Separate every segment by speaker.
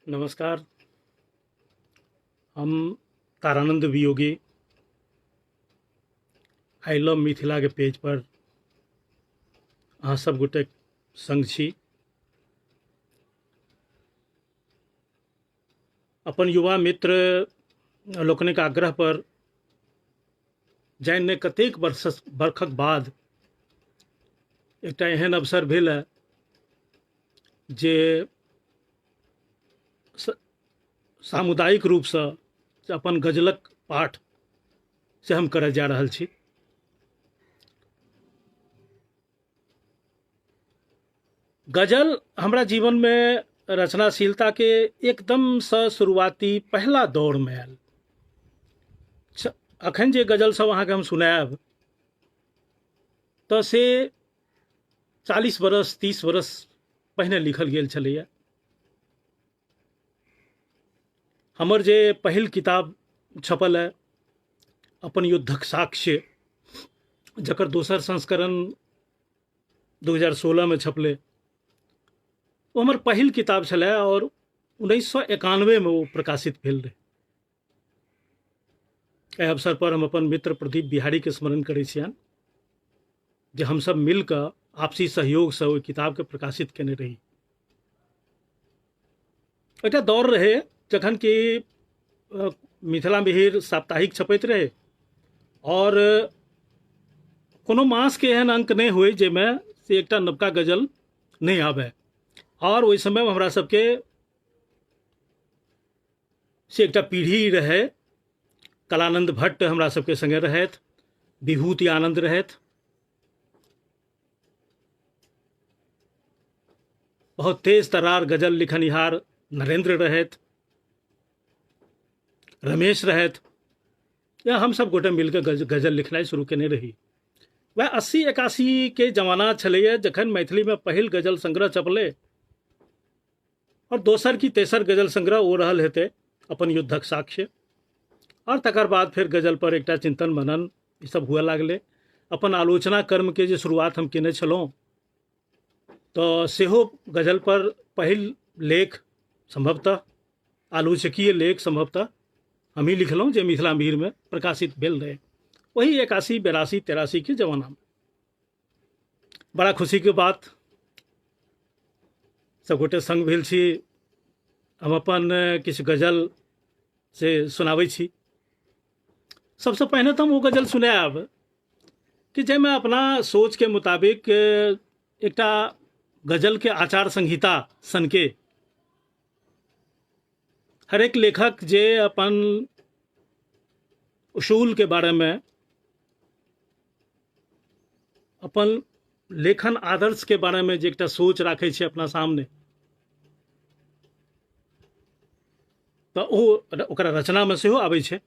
Speaker 1: नमस्कार। हम Taranand Viyogi I love Mithila के पेज पर अहाँ सब गोटे संग छी। अपन युवा मित्र लोकनिक आग्रह पर जानि कतेक बरखक बाद एकटा एहन अवसर भेल है जे सामुदायिक रूप से अपन गजलक पाठ से हम करय जा रहल छी। गजल हमरा जीवन में रचनाशीलता के एकदम से शुरुआती पहला दौर में आयल। अखन जे गजल सब अहाँके हम सुनायब तो से 40 बरस 30 बरस पहिने लिखल गेल छलैया। हमर जे पहिल किताब छपल है अपन युद्धक साक्ष्य, जकर दोसर संस्करण 2016 में छपले, वो हमर पहिल किताब छलै और 1991 में वो प्रकाशित भेल रहे। एहि अवसर पर हम अपन मित्र प्रदीप बिहारी के स्मरण करै छियनि जे हम सब मिलकर आपसी सहयोग से ओहि किताब के प्रकाशित केने रही। एकटा दौर रहे जखन कि मिथिला मिहिर साप्ताहिक छपैत रहे और कोनो मास के एहन अंक नहीं हुए जेमे से एकटा नवका गजल नहीं आवे। और ओहि समय में हमरा सबके से एकटा पीढ़ी रहे। कलानंद भट्ट हमरा सबके संगे रहथि, विभूति आनंद रहथि, बहुत तेज तरार गजल लिखनिहार नरेंद्र रहथि, रमेश रहथि। या हम सब गोटे मिलकर गजल लिखनाइ शुरू केने रही। वह 80-81 के जमाना छलैया जखन मैथिली में पहिल गजल संग्रह छपले और दोसर की तेसर गजल संग्रह ओ रहल हेते अपन युद्धक साक्ष्य। और तकर बाद फिर गजल पर एकटा चिंतन मनन ई सब हुए लागले। अपन आलोचना कर्म के जे शुरुआत हम केने छलहुँ तो सेहो गजल पर पहिल लेख संभवतः आलोचकीय लेख संभवतः हम ही लिखलहुँ जे मिथिला मिहिर में प्रकाशित भेल रहे वही 81, 82, 83 के जमाना में। बड़ा खुशी के बात सब गोटे संग भेल छी। हम अपन किछु गजल से सुनाबै छी। सबसे पहले तो हम वो गजल सुनायब कि जैमे अपना सोच के मुताबिक एकटा गजल के आचार संहिता सन के हर एक लेखक जे अपन उसूल के बारे में, अपन लेखन आदर्श के बारे में जे एकटा सोच राखे छे अपना सामने, तो ओकरा रचना में सेहो आबै छे।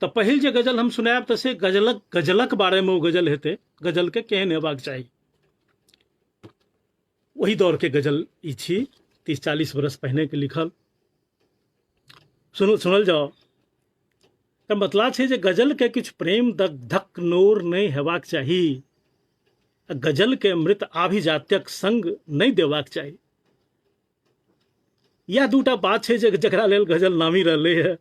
Speaker 1: तो पहिल जे गजल हम सुनायब तो से गजलक बारे में वो गजल हेते, गजल के केहन हेबाक चाही। वही दौर के गजल ई छी, 30-40 बरस पहने के लिखल। सुनल जाओ। तो मतलब है जे गजल के किछु प्रेम दग्धक नोर नहीं हेबाक चाही, गजल के मृत आभिजात्यक संग नहीं देबाक चाही। यह दूटा बात है जकरा लेल गजल नामी रहले है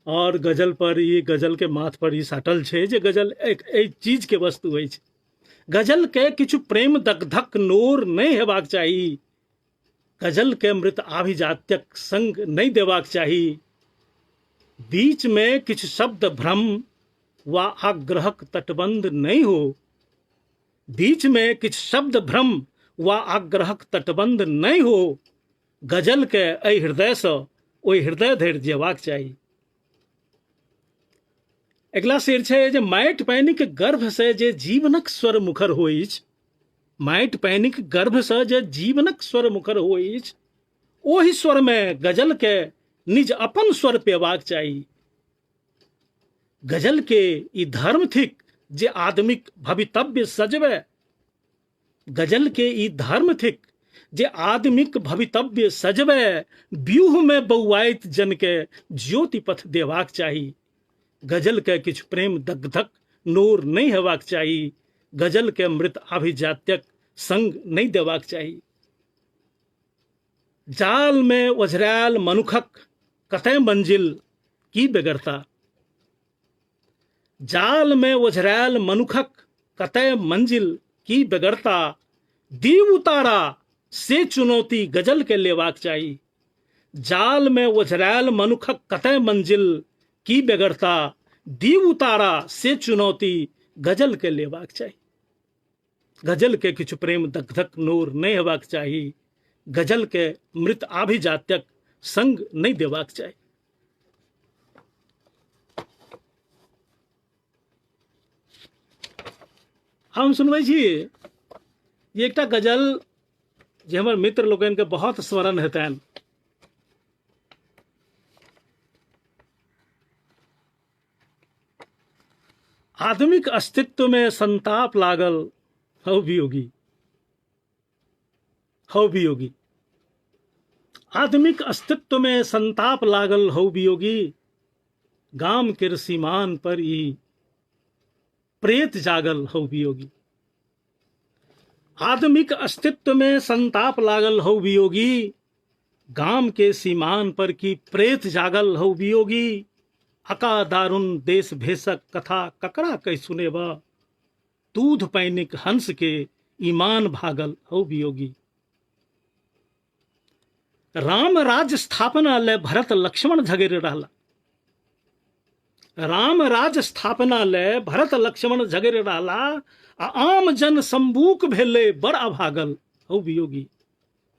Speaker 1: और गजल पर ये गजल के माथ पर ही साटल छे जे गजल एक चीज के वस्तु है। गजल के किछु प्रेम दग्धक नोर नहीं हेबाक चाही, गजल के मृत आभिजात्यक संग नहीं देबाक चाही। बीच में किछु शब्द भ्रम वा आग्रहक तटबंध नहीं हो, बीच में किछु शब्द भ्रम वा आग्रहक तटबंध नहीं हो, गजल के एहि हृदय से ओहि हृदय धरि जेबाक चाही। अगला शेर छे जे माटि पानिक गर्भ से जे जीवनक स्वर मुखर होइछ, माटि पानिक गर्भ से जे जीवनक स्वर मुखर होइछ, ओहि स्वर में गजल के निज अपन स्वर पेबाक चाही। गजल के ई धर्म थिक जे आदमिक भवितव्य सजबे, गजल के ई धर्म थिक जे आदमिक भवितव्य सजबे, व्यूह में बौआइत जन के ज्योति पथ देबाक चाही। गजल के किछु प्रेम दग्धक नोर नहीं हेबाक चाही, गजल के मृत आभिजात्यक संग नहीं देबाक चाही। जाल में ओझरायल मनुखक कतय मंजिल की बेगरता। जाल में ओझरायल मनुखक कतय मंजिल की बेगरता। दीव उतारा से चुनौती गजल के लेवाक चाही। जाल में ओझरायल मनुखक कतय मंजिल की बेगरता। दीव उतारा से चुनौती गजल के लेवाक चाही। गजल के किछु प्रेम दग्धक नूर नहीं हेबाक चाही। गजल के मृत आभिजात्यक संग नहीं देबाक चाही। हम सुनबै छी ये एकटा गजल जे हमर मित्र लोकनि के बहुत स्मरण हेतनि। आदमिक अस्तित्व में संताप लागल हौ वियोगी। हौ वियोगी। आदमिक अस्तित्व में संताप लागल हौ वियोगी। गाम के सीमान पर ई प्रेत जागल हौ वियोगी। आदमिक अस्तित्व में संताप लागल हौ वियोगी। गाम के सीमान पर की प्रेत जागल हौ वियोगी। अका दारुण देश भेषक कथा ककरा कह सुनेबा। दूध पैनिक हंस के ईमान भागल हौ वियोगी। राम राज स्थापना ले भरत लक्ष्मण झगड़ रहला। राम राज स्थापना ले भरत लक्ष्मण झगड़ रहला। आ आम जन संबूक भेले बड़ अभागल हौ वियोगी।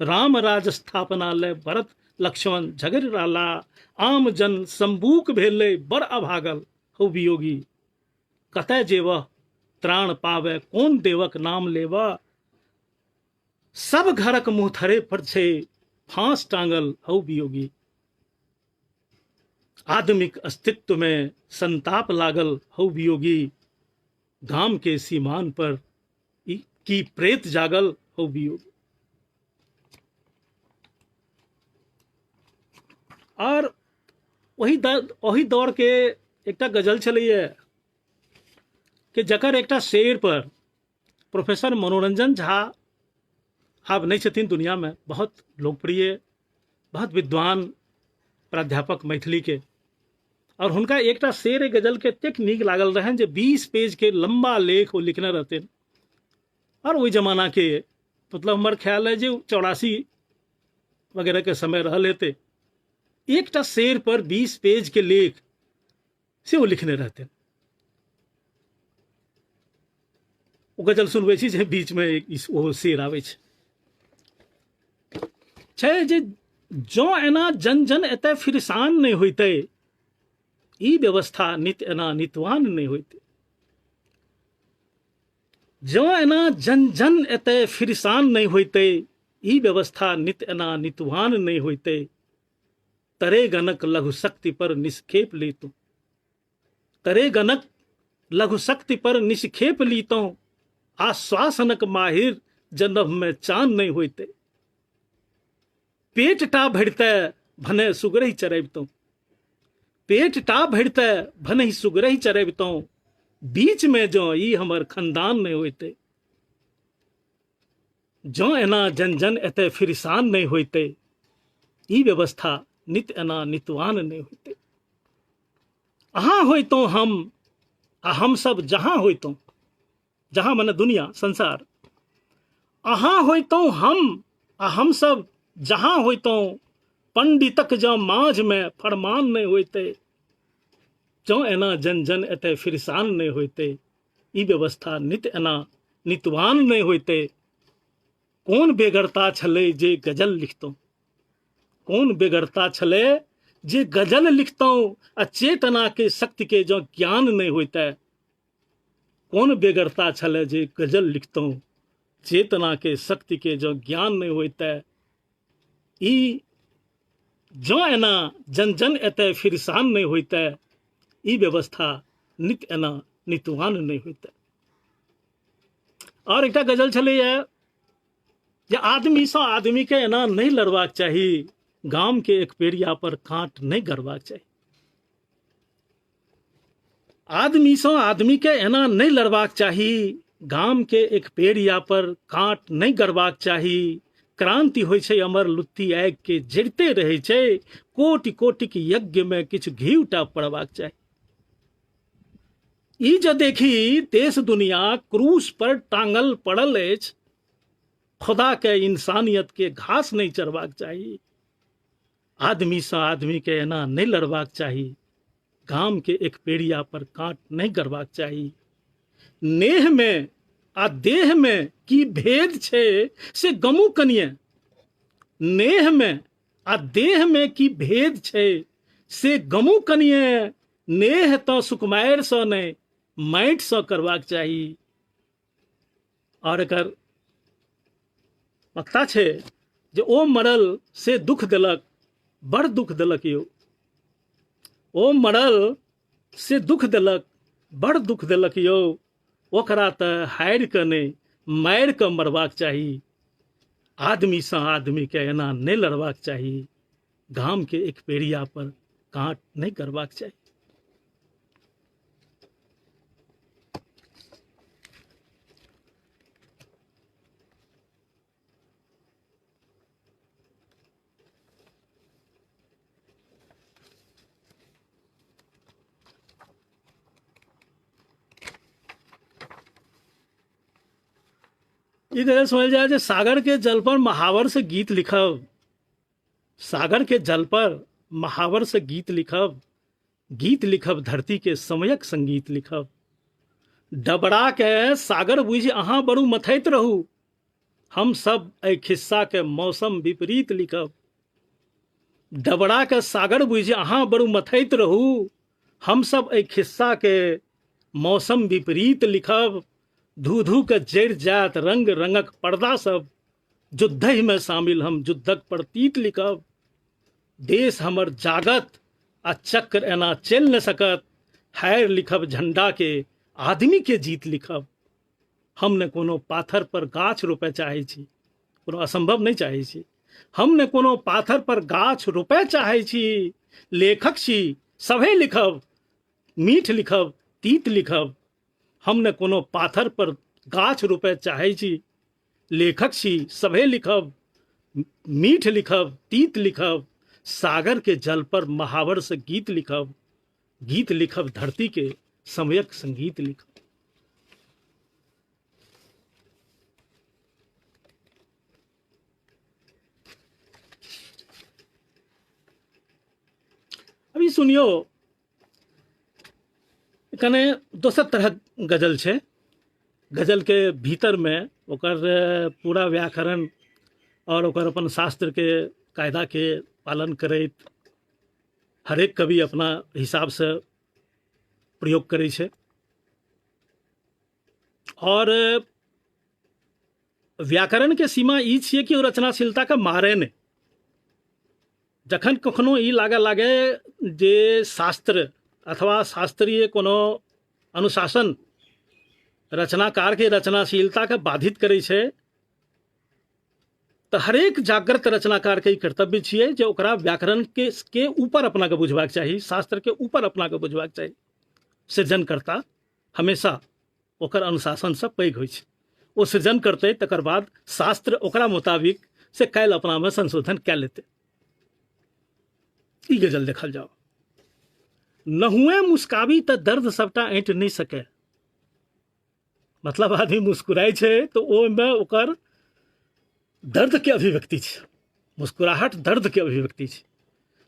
Speaker 1: राम राज स्थापना ले भरत लक्ष्मण झगड़ रहला। आम जन संबूक भेले बड़ अभागल हौ वियोगी। कतय जेवह त्राण पावे कौन देवक नाम लेवा। सब घरक मुँहथरे पर छे फांस टांगल हौ वियोगी। आदमिक अस्तित्व में संताप लागल हौ वियोगी। गाम के सीमान पर की प्रेत जागल हौ वियोगी। और वही दौर के एकटा गजल छलैया कि जकर एकटा शेर पर प्रोफेसर मनोरंजन झा आब नहीं छथिन दुनिया में, बहुत लोकप्रिय बहुत विद्वान प्राध्यापक मैथिली के, और हुनका एकटा शेर गजल के एतेक नीक लागल रहन जे 20 पेज के लंबा लेख वो लिखने रहते। और वही जमाना के मतलब हमार ख्याल है जो 84 वगैरह के समय रह लेते, एकटा शेर पर 20 पेज के लेख से वो लिखने रहते। वो गजल सुनबै छी जे बीच में वो शेर आवे छै जे जो एना जन जन एतय फिरसान नहीं होते। ई व्यवस्था नित एना नितवान नहीं होते। जो एना जन जन एतय फिरसान नहीं होते। ई व्यवस्था नित एना नितवान नहीं होते। तरे गनक लघु शक्ति पर निष्खेप लीतों। तरे गनक लघु शक्ति पर निष्खेप लीतों। आश्वासनक माहिर जन्म में चांद नहीं होते। पेट टा भरते भने सुगरही चरैबतों। पेट टा भरते भने ही सुगरही चरैबतों। बीच में जो ई हमर खानदान नहीं होते। जो एना जन जन एते फिरसान नहीं होते। ई व्यवस्था नित एना नितवान नहीं होते। अहाँ होइतों हम आ हम सब जहां होइतों। जहां माने दुनिया संसार। अहाँ होइतों हम आ हम सब जहां होइतों। पंडितक जो माझ में फरमान नहीं होते। जो एना जन जन एते फिरसान नहीं होते। ई व्यवस्था नित एना नितवान नहीं होते। कौन बेगरता छले जे गजल लिखतों। कौन बेगरता छले जे गजल लिखतों। अचेतना के शक्ति के जो ज्ञान नहीं होता। कौन बेगरता छले जे गजल लिखतों। चेतना के शक्ति के जो ज्ञान नहीं होता। ई जो एना जन जन एते फिरसान नहीं होता। ई व्यवस्था नित एना नितवान नहीं होता। और एक गजल छले जे आदमी से आदमी के एना नहीं लड़वाक चाहिए। गाम के एक पेड़िया पर कांट नहीं गड़वाक चाहिए। आदमी से आदमी के एना नहीं लड़वाक चाहिए। गाम के एक पेड़िया पर कांट नहीं गड़वाक चाहिए। क्रांति होइ छै अमर लुत्ती आगि के जड़ते रहै छै, कोटि कोटिक यज्ञ में किछु घीवटा पड़बाक चाही। ई जे देखी देश दुनिया क्रूस पर टांगल पड़ल अछि, खुदा के इंसानियत के घास नहीं चरबाक चाही, आदमी से आदमी के एना नहीं लड़बाक चाही, गाम के एक पेड़िया पर कांट नहीं करबाक चाही। नेह में आ देह में की भेद छे से गमू कनिए, नेह में आ देह में की भेद छे से गमू कनिए, नेह तो सुकुमार सँ नहीं माटि सँ करबाक चाही। और एकर वक्ता छे जे ओ मरल से दुख देलक, बड़ दुख देलक यौ, ओ मरल से दुख देलक, बड़ दुख देलक यौ, ओकरा तऽ हारि कऽ नहि मारि कऽ मरबाक चाही, आदमी सँ आदमी के एना नहीं लड़बाक चाही, गाम के एक पेड़िया पर कांट नहीं करबाक चाही। ई तरह समझ जाए जे सागर के जल पर महावर से गीत लिखब, सागर के जल पर महावर से गीत लिखब, गीत लिखब धरती के समयक संगीत लिखब। डबरा के सागर बुझि अहाँ बड़ू मथैत रहू, हम सब एहि खिस्सा के मौसम विपरीत लिखब। डबरा के सागर बुझि अहाँ बड़ू मथैत रहू, हम सब एहि खिस्सा के मौसम विपरीत लिखब। धू धू के जड़ जात रंग रंगक पर्दा सब, युद्धहि में शामिल हम युद्धक प्रतीत लिखब। देश हमर जागत आ चक्र एना चल न सकत, हार लिखब झंडा के आदमी के जीत लिखब। हम ने कोनो पाथर पर गाछ रोपे चाहे छी, कोनो असंभव नहीं चाहे छी, हम ने कोनो पाथर पर गाछ रोपे चाहे छी, लेखक छी सभे लिखब, मीठ लिखब तीत लिखब। हम ने कोनो पाथर पर गाछ रोपे चाहे छी, लेखक छी सभे लिखब, मीठ लिखब तीत लिखब। सागर के जल पर महावर से गीत लिखब, गीत लिखब धरती के समयक संगीत लिखब। अभी सुनियो, कने दोसर तरह गजल छे, गजल के भीतर में ओकर पूरा व्याकरण और ओकर अपन शास्त्र के कायदा के पालन करैत हरेक कवि अपना हिसाब से प्रयोग करे छे। और व्याकरण के सीमा ई छिए कि ओ रचनाशीलता के मारे ने। जखन कखनो ई लागे जे शास्त्र अथवा शास्त्रीय कोनो अनुशासन रचनाकार के रचनाशीलता के बाधित करे छे, तो हरेक जागृत रचनाकार के कर्तव्य छिए जे ओकरा व्याकरण के ऊपर अपना के बुझबाक चाही, शास्त्र के ऊपर अपना के बुझबाक चाही। सृजनकर्ता हमेशा ओकर अनुशासन से पैघ होइ छै, ओ सृजन करते तकर बाद शास्त्र ओकरा मुताबिक से काल्हि अपना में संशोधन कै लेते। ई गजल देखल जाओ। नहुए मुस्काबी त दर्द सबटा ऐंठ नहीं सके, मतलब आदमी मुस्कुराए छे तो ओ में ओकर दर्द के अभिव्यक्ति छे, मुस्कुराहट दर्द के अभिव्यक्ति छे।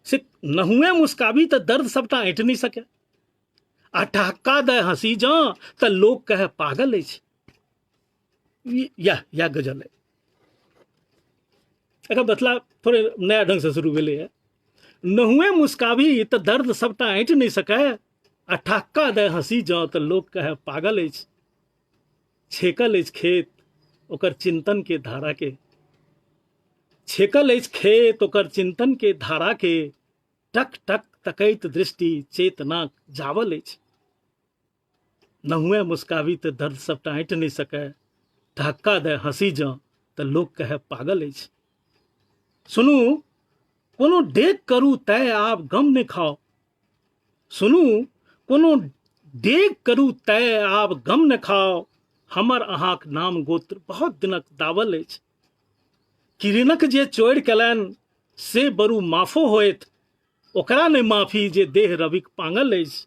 Speaker 1: से नहुए मुस्काबी त दर्द सबटा ऐंठ नहीं सके, आ ठहक्का दे हंसी जा त लोग कहे पागल है। या गजल है। एकर बतला थोड़े नया ढंग से शुरू भेले है। नहुए मुस्काबी त दर्द सबटा ऐंठ नहीं सके, आ ठहक्का दे हंसी जा त लोग कहे पागल है। छेकल अछि खेत ओकर चिंतन के धारा के, छेकल अछि खेत ओकर चिंतन के धारा के, टक टक तकैत दृष्टि चेतना जावल अछि। नहुए मुस्काबी त दर्द सबटा ऐंठ नहीं सके, ठहक्का दे हंसी जा त लोग कहे पागल अछि। सुनू कोनो डेग करू तय आप गम ने खाओ, सुनू कोनो डेग करू तय आप गम ने खाओ, हमर अहाँक नाम गोत्र बहुत दिनक दावल अछि। किरणक जे चोरि केलनि से बरू माफो होइत, ओकरा नहि माफी जे देह रविक पांगल अछि।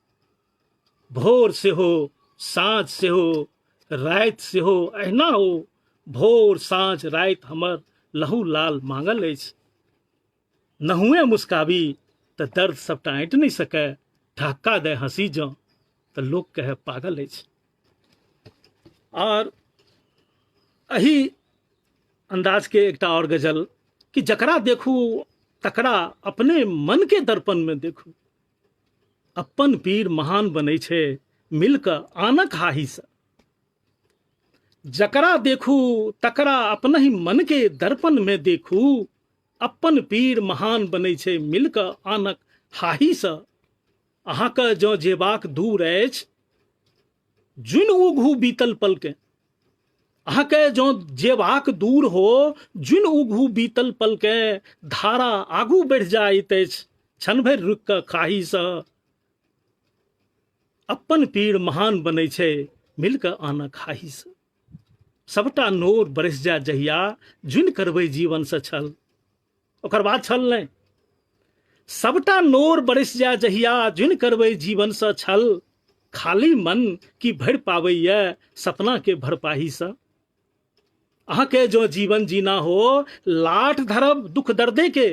Speaker 1: भोर सेहो साँझ सेहो राति सेहो अहिना हो, भोर साँझ राति हमर लहू लाल मांगल अछि। नहुए मुस्काबी तऽ दर्द सबटा ऐंट नहीं सकै, ठहक्का दे हंसी जँ तऽ लोक कहे पागल अछि। और अही अंदाज के एकटा और गजल कि जकरा देखू तकरा अपने मन के दर्पण में देखू, अपन पीर महान बनै छै मिलकर आनक हाही से। जकरा देखू तकरा अपने ही मन के दर्पण में देखू, अपन पीर महान बनै छै मिलकर आनक हाही से। अहाँके जँ जेबाक दूर अछि जुन उघू बीतल पलके, अहाँके जँ जेबाक दूर हो जुन उघू बीतल पलके, धारा आगू बढ़ि जाइत अछि क्षण भरि रुकि कऽ खाही से। अपन पीर महान बनै छै मिलकर आनक खाही से। सबटा नोर बरसि जाय जहिया जुन करबै जीवन से छल, ओकर बाद छल नहि। सबटा नोर बरसि जाय जहिया जुन करबै जीवन से छल, खाली मन की भरि पाबैया सपना के भरपाही से। अहाँके जो जीवन जीना हो लाठ धरब दुख दर्दे के,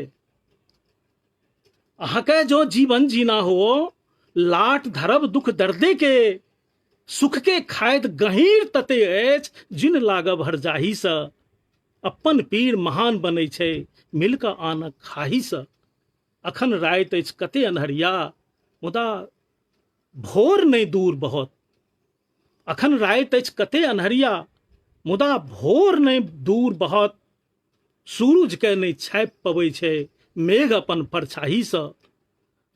Speaker 1: अहाँके जो जीवन जीना हो लाठ धरब दुख दर्दे के, सुख के खायद गहीर तते अछि जिन लागब हर जाही से। अपन पीर महान बनै छै मिलकर आनक खाही से। अखन राति अछि कते अन्हरिया मुदा भोर नहीं दूर बहुत, अखन राति अछि कते अन्हरिया मुदा भोर नहीं दूर बहुत। सूरज के नहीं छापि पबै छै मेघ अपन परछाई से।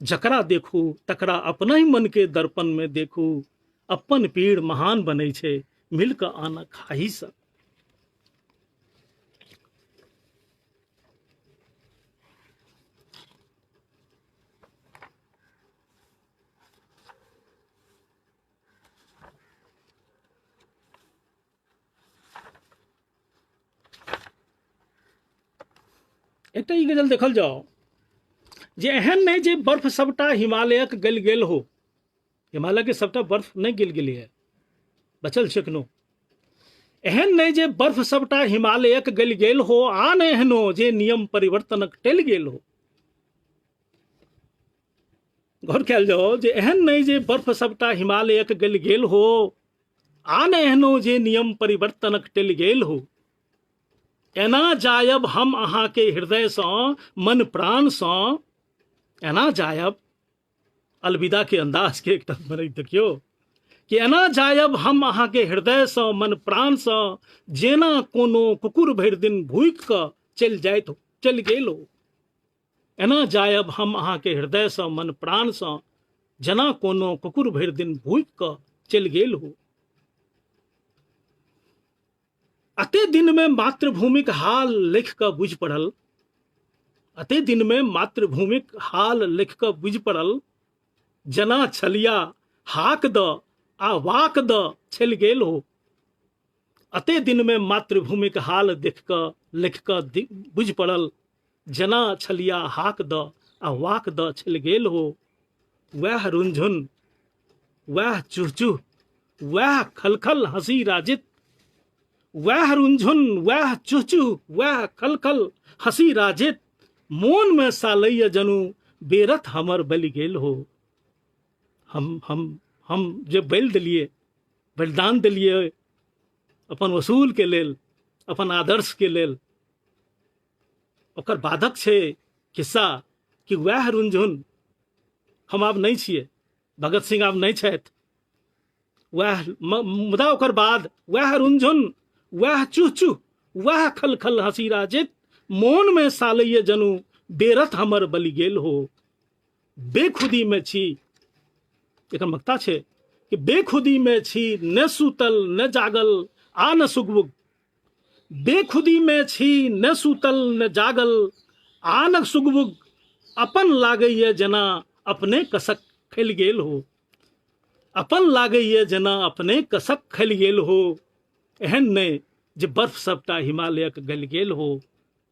Speaker 1: जकरा देखू तकरा अपना ही मन के दर्पण में देखू, अपन पीर महान बनै छै मिलकर आनक खाही से। एकटा ई गजल देखल जाओ जे एहन नहीं जे बर्फ सबटा हिमालयक गल गेल हो, हिमालय के सबटा बर्फ नहीं गिल गेलै है, बचल छै एखनो। एहन नहीं जे बर्फ सबटा हिमालयक गल गेल हो, आन एहनो जे नियम परिवर्तनक टल गेल हो। गौर कयल जाओ जे एहन नहीं जे बर्फ सबटा हिमालयक गल गेल हो, आन एहनो जे नियम परिवर्तनक टल गेल हो। एना जायब हम अहाँ के हृदय से मन प्राण से, एना जायब अलविदा के अंदाज के एकटा बनै देखियो कि एना जायब हम अहाँ के हृदय से मन प्राण से, जेना कोनो कुकुर भरि दिन भूख कऽ चलि जाइत चलि गेल हो। एना जायब हम अहाँ के हृदय से मन प्राण से, जेना कोनो कुकुर भरि दिन भूख कऽ चलि गेल हो। अते दिन में मातृभूमिक हाल लिख कऽ बुझि पड़ल, अते दिन में मातृभूमिक हाल लिख कऽ बुझि पड़ल, जना छलिया हाक द आ वाक द छल गेल हो। अते दिन में मातृभूमिक हाल लिख कऽ बुझि पड़ल, जना छलिया हाक द आ वाक द छल गेल हो। वह रुंझुन वह चुहचुह वह खलखल हंसी राजित, वह रुंझुन वह चुहचुह वह खलखल हंसी राजित, मोन में सालैया जनू बेरथ हमर बलि गेल हो। हम जे बलि देलिए, बलिदान देलिए अपन वसूल के लेल, अपन आदर्श के लेल, ओकर बाधक छै किस्सा कि वह रुंझुन हम आब नहीं छिए, भगत सिंह आब नहीं छथि, वह मुदा ओकर बाद वह रुंझुन वह चुहचुह वह खलखल हंसी राजित, मोन में सालैया जनू बेरथ हमर बलि गेल हो। बेखुदी में छी, एकर मक्ता छै कि बेखुदी में छी न सूतल न जागल आ न सुगबुग। बेखुदी में छी न सूतल न जागल आ न सुगबुग, अपन लागैया जना अपने कसक खैल गेल हो। अपन लागैया जना अपने कसक खैल गेल हो। एहन नहीं जे बर्फ सबटा हिमालयक गल गेल हो,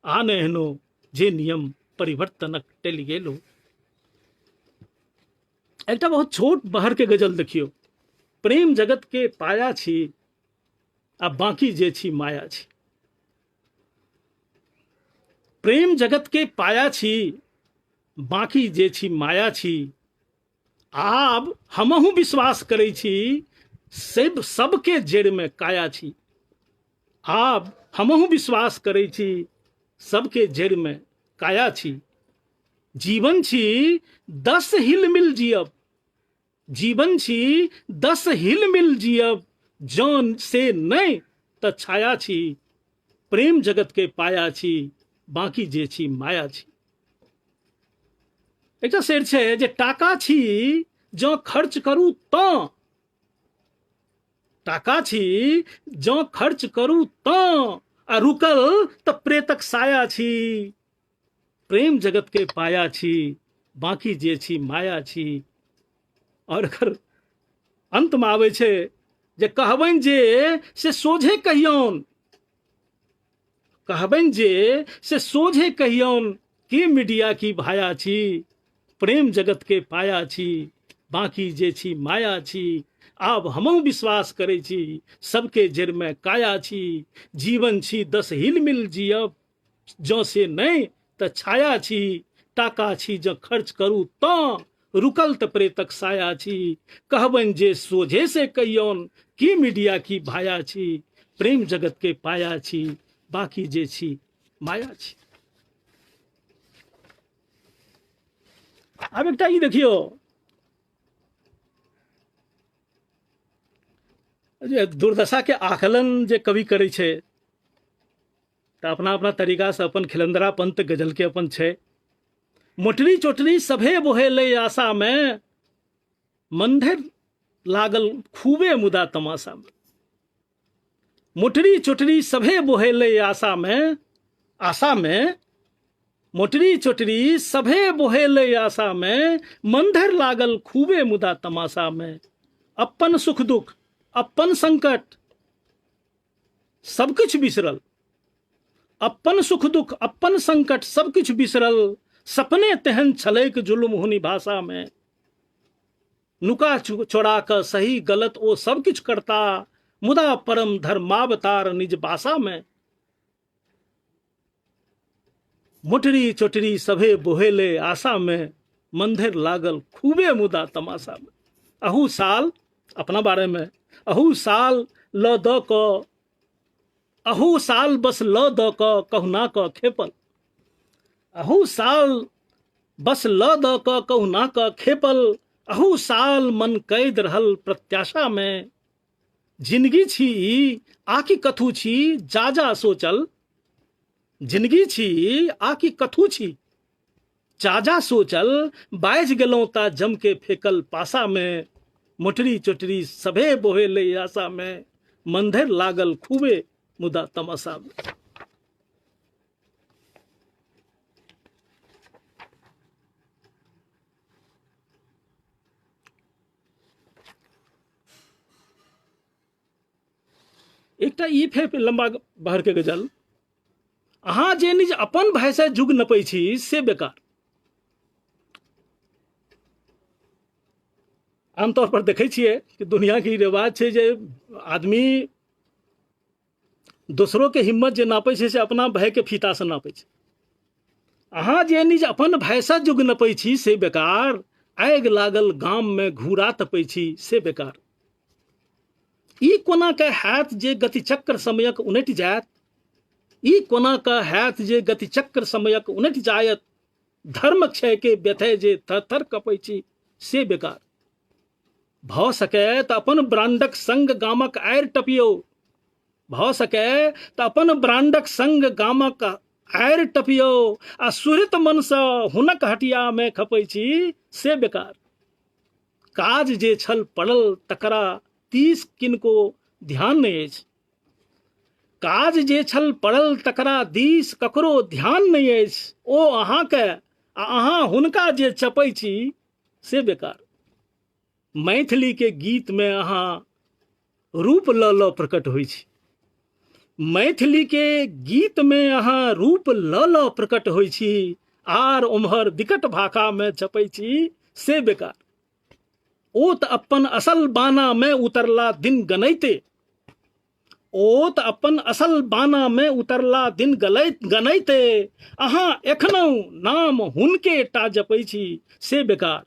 Speaker 1: आन एहनो जे नियम परिवर्तनक टल गेलो। एकटा बहुत छोट बहर के गजल देखियो। प्रेम जगत के पाया छी आ बाकी जे छी माया छी। प्रेम जगत के पाया छी बाकी जे छी माया छी। आब हमहु विश्वास करै छी सबके जड़ में काया छी। आब हमहु विश्वास करै छी सबके जड़ में काया छी। जीवन छी 10 हिलमिल जियब। जीवन छी 10 हिलमिल जियब। जान से नहीं त छाया छी। प्रेम जगत के पाया छी बाकी जे छी माया छी। एकटा शेर छै जे टाका छी जँ खर्च करू तऽ। टाका छी जँ खर्च करू तऽ आ रुकल तऽ प्रेतक साया छी। प्रेम जगत के पाया छी बाकी जे छी माया छी। और अगर अंत में आवे छै जे कहबनि जे से सोझे कहियौन। कहबनि जे से सोझे कहियौन के मीडिया की भाया छी। प्रेम जगत के पाया छी बाकी जे छी माया छी। आब हमहु विश्वास करै छी सबके जड़ में काया छी। जीवन छी 10 हिलमिल जियब। जँ से नहीं त छाया छी। टाका छी जँ खर्च करू तऽ रुकल त प्रेतक साया छी। कहबनि जे सोझे से कहियौन की मीडिया की भाया छी। प्रेम जगत के पाया छी बाकी जे छी माया छी। आब एकटा ई देखियो जे दुर्दशा के आकलन जे कवि करै छै तऽ अपना अपना तरीका से अपन खिलंदरापन तऽ गजल के अपन छै। मोटरी चोटरी सभे बोहेले आशा में मंधर लागल खूबे मुदा तमाशा में। मोटरी चोटरी सभे बोहेले आशा में मोटरी चोटरी सभे बोहेले आशा में मंधर लागल खूबे मुदा तमाशा में। अपन सुख दुख अपन संकट सब किछ बिसरल। अपन सुख दुख अपन संकट सब किछ बिसरल। सपने तेहन छलैक जुलुम हुनी भाषा में। नुका चोरा क सही गलत ओ सब किछ करता। मुदा परम धर्मावतार निज भाषा में। मोटरी चोटरी सभे बोहेले आशा में मंधर लागल खूबे मुदा तमाशा में। अहू साल अपना बारे में अहू साल ल द क अहू साल बस ल द क कहुना क खेपल। अहू साल बस ल द क कहुना क खेपल। अहू साल मन कैद रहल प्रत्याशा में। जिंदगी छी आकि कथू छी जा जा सोचल। जिंदगी छी आकि कथू छी जा जा सोचल। बाइज गेलौं ता जम के फेकल पासा में। मोटरी चोटरी सभे बोहेले आशा में मंधर लागल खूबे मुदा तमाशा में। एकटा ई फे लंबा बहर के गजल। अहाँ जे निज अपन भाई से जुग नपै छी से बेकार। आमतौर पर देखै छियै कि दुनिया के रिवाज छै जे आदमी दोसरों के हिम्मत जे नापै छै से अपना भाई के फीता से नापै छै। अहाँ जे निज अपन भाई से जुग नपै छी से बेकार। आगि लागल गाम में घूरा तपै छी से बेकार। ई कोना के हैत जे गतिचक्र समयक उनटि जायत। ई कोना के हैत जे गतिचक्र समयक उनटि जायत। धर्म क्षय के व्यथय जे थर थर कपै छी से बेकार। भ सके त अपन ब्रांडक संग गामक आयर टपियो। भ सके त अपन ब्रांडक संग गामक आयर टपियो। आ सुहृत मन से हुनक हटिया में खपै छी से बेकार। काज जे छल पड़ल तकरा 30 किनको ध्यान नहीं अछि। काज जे छल पड़ल तकरा 30 ककरो ध्यान नहीं अछि। ओ अहाँ के आ अहाँ हुनका जे चपै छी से बेकार। मैथिली के गीत में अहाँ रूप ल ल प्रकट होइ छी। मैथिली के गीत में अहाँ रूप ल ल प्रकट होइ छी, आर उम्हर विकट भाषा में छपै छी से बेकार। ओ त अपन असल बाना में उतरला दिन गनैते, ओ त अपन असल बाना में उतरला दिन गनैते, अहाँ एखनौ नाम हुनके टा जपै छी से बेकार।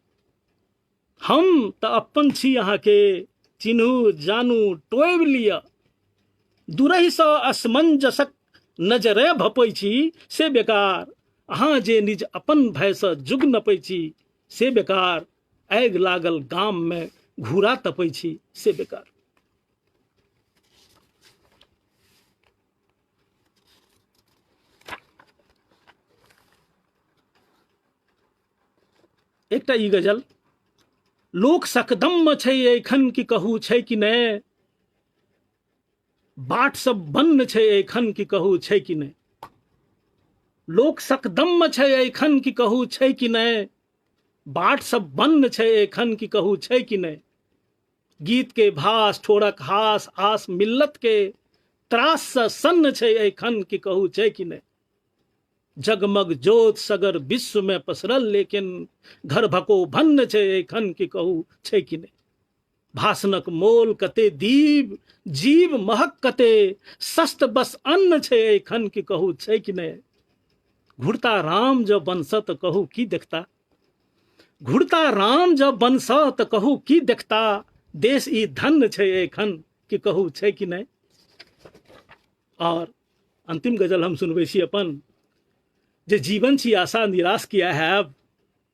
Speaker 1: हम त अपन छी अहाँ के, चिन्हू जानू टोइब लिया, दूरहि सँ असमंजसक नजरे भपै छी से बेकार। अहाँ जे निज अपन भय सँ जुग नपै छी से बेकार। आगि लागल गाम में घूरा तपै छी से बेकार। एकटा ई गजल, लोक सकदम छै एखन कि कहू छै कि नै, बाट सब बन्न छै एखन कि कहू छै कि नै। लोक सकदम छै एखन कि कहू छै कि नै, बाट सब बन्न छै एखन कि कहू छै कि नै। गीत के भास ठोरक हास, आस मिल्लत के त्रास सँ सन्न छै एखन कि कहू छै कि नै। जगमग जोत सगर विश्व में पसरल, लेकिन घर भको भन्न छै एखन कि कहू छै कि नै। भाषणक मोल कते दीब, जीव महक कते, सस्त बस अन्न छै एखन कि कहू छै कि नै। घुरता राम जब बनस त कहू की देखता, घुरता राम जब बनस त कहू की देखता, देश ई धन्य छै एखन कि कहू छै कि नै। और अंतिम गजल हम सुनबै छी अपन, जे जीवन छी आशा निराश किया हैब,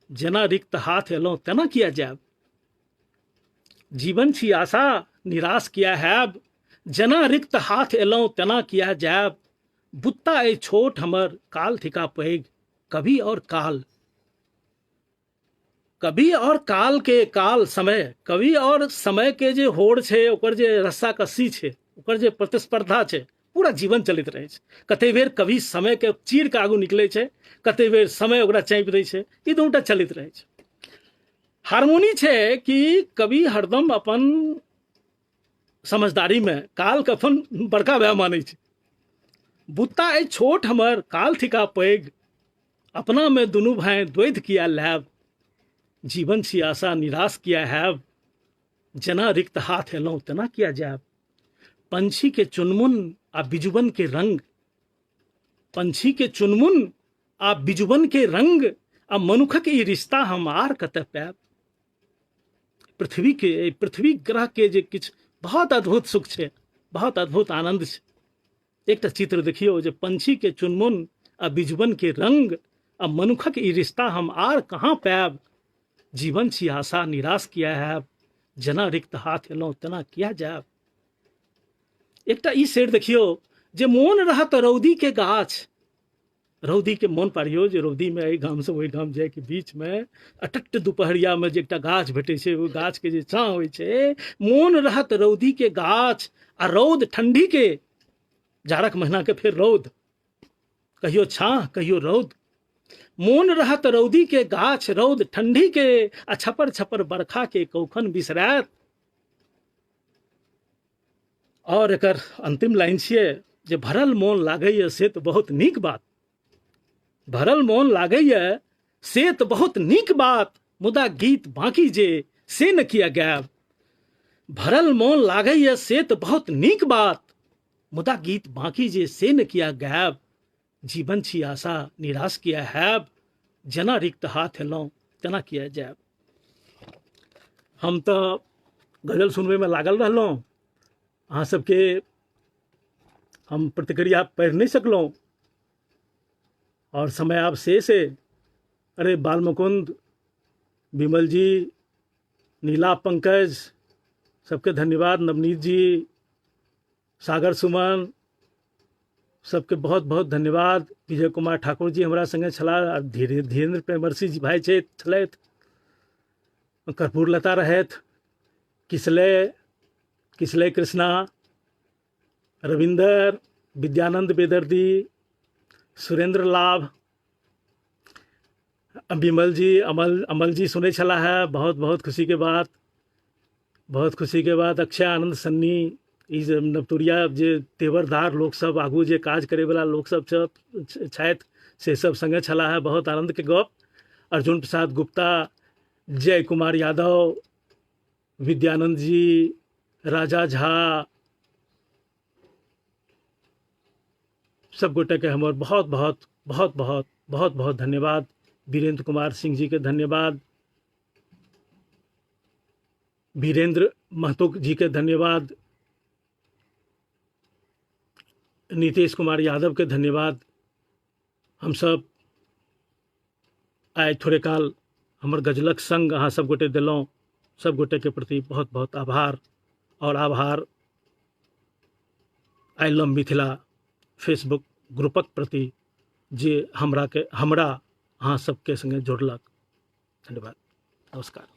Speaker 1: जेना रिक्त हाथ एलौं तेना किया जायब। जीवन छी आशा निराश किया हैब, जेना रिक्त हाथ एलौं तेना किया जायब। बुत्ता ए छोट हमर काल थिका पैघ, कभी और काल, कभी और काल के काल समय, कभी और समय के जे होड़ छै, ओकर जे रस्सा कस्सी छै, ओकर जे प्रतिस्पर्धा छै, पूरा जीवन चलित रहे छै। कते बेर कभी समय के चीर के आगू निकले छै, कते बेर समय ओकरा चाँपि दै छै, ई दुनूटा चलित रहे छै। हार्मोनी छै कि कभी हरदम अपन समझदारी में काल के अपन बड़का भाई मानै छै। बुत्ता ए छोट हमर काल थिका पैघ, अपना में दुनू भाई द्वैध किया लैब। जीवन छी आशा निराश किया हैब, जेना रिक्त हाथ एलौं तेना किया जायब। पंछी के चुनमुन आ बिजुबन के रंग, पंछी के चुनमुन आ बिजुबन के रंग, आ मनुखक ई रिश्ता हम आर कतऽ पायब। पृथ्वी ग्रह के जे किछ बहुत अद्भुत सुख छै, बहुत अद्भुत आनंद छै। एकटा चित्र देखियो, जे पंछी के चुनमुन आ बिजुबन के रंग, आ मनुखक ई रिश्ता हम आर कहाँ पायब। जीवन छी आशा निराश किया हैब, जेना रिक्त हाथ एलौं तेना किया जायब। एकटा ई शेर देखियो, जे मोन रहत रौदी के गाछ, रौदी के मोन पारियो, जे रौदी में एहि गाम से ओहि गाम जाय के बीच में अटट्ट दुपहरिया में जे एकटा गाछ भेटै छै, ओ गाछ के जे छां होइ छै, मोन रहत रौदी के गाछ, आ रौद ठंडी के, जाड़क महीना के फेर रौद, कहियो छां कहियो रौद। मोन रहत रौदी के गाछ, रौद ठंडी के, आ छपर छपर बरखा के कौखन बिसरायत। और एकर अंतिम लाइन छियै, जे भरल मोन लागैए से तऽ बहुत नीक बात, भरल मोन लागैए से तऽ बहुत नीक बात, मुदा गीत बाकी जे से न किया गायब। भरल मोन लागैए से तऽ बहुत नीक बात, मुदा गीत बाकी जे से न किया गायब। जीवन छी आशा निराश किया हैब, जेना रिक्त हाथ एलौं तेना किया जायब। हम तऽ गजल सुनबे में लागल रहलौं, अहाँ सबके हम प्रतिक्रिया पढ़ि नहीं सकलौं, और समय आब शेष है। अरे बालमुकुंद, विमल जी, नीला, पंकज, सबके धन्यवाद। नवनीत जी, सागर सुमन, सबके बहुत बहुत धन्यवाद। विजय कुमार ठाकुर जी हमरा संगे छलाह, धीरेन्द्र प्रेमरसी जी भाई छलथि, कर्पूर लता रहथि, किसलय कृष्णा, रविंदर, विद्यानंद बेदर्दी, सुरेंद्र लाभ, विमल जी, अमल जी सुने छला है, बहुत बहुत खुशी के बात, बहुत खुशी के बाद। अक्षय आनंद सन्नी, ई जे नवतुरिया जे तेवरदार लोक सब आगू जे काज करे वाला लोक सब छथि से सब संगे छला है। बहुत आनंद के गप। अर्जुन प्रसाद गुप्ता, जय कुमार यादव, विद्यानंद जी, राजा झा, सब गोटे के हमर बहुत बहुत बहुत बहुत बहुत बहुत धन्यवाद। वीरेंद्र कुमार सिंह जी के धन्यवाद, वीरेंद्र महतो जी के धन्यवाद, नीतीश कुमार यादव के धन्यवाद। हम सब आइ थोड़े काल हमर गजलक संग अहाँ सब गोटे दिलौं, सब गोटे के प्रति बहुत बहुत आभार। और आभार आई लव मिथिला फेसबुक ग्रुपक प्रति जे हमरा अहाँ सबके संगे जोड़लक। धन्यवाद, नमस्कार।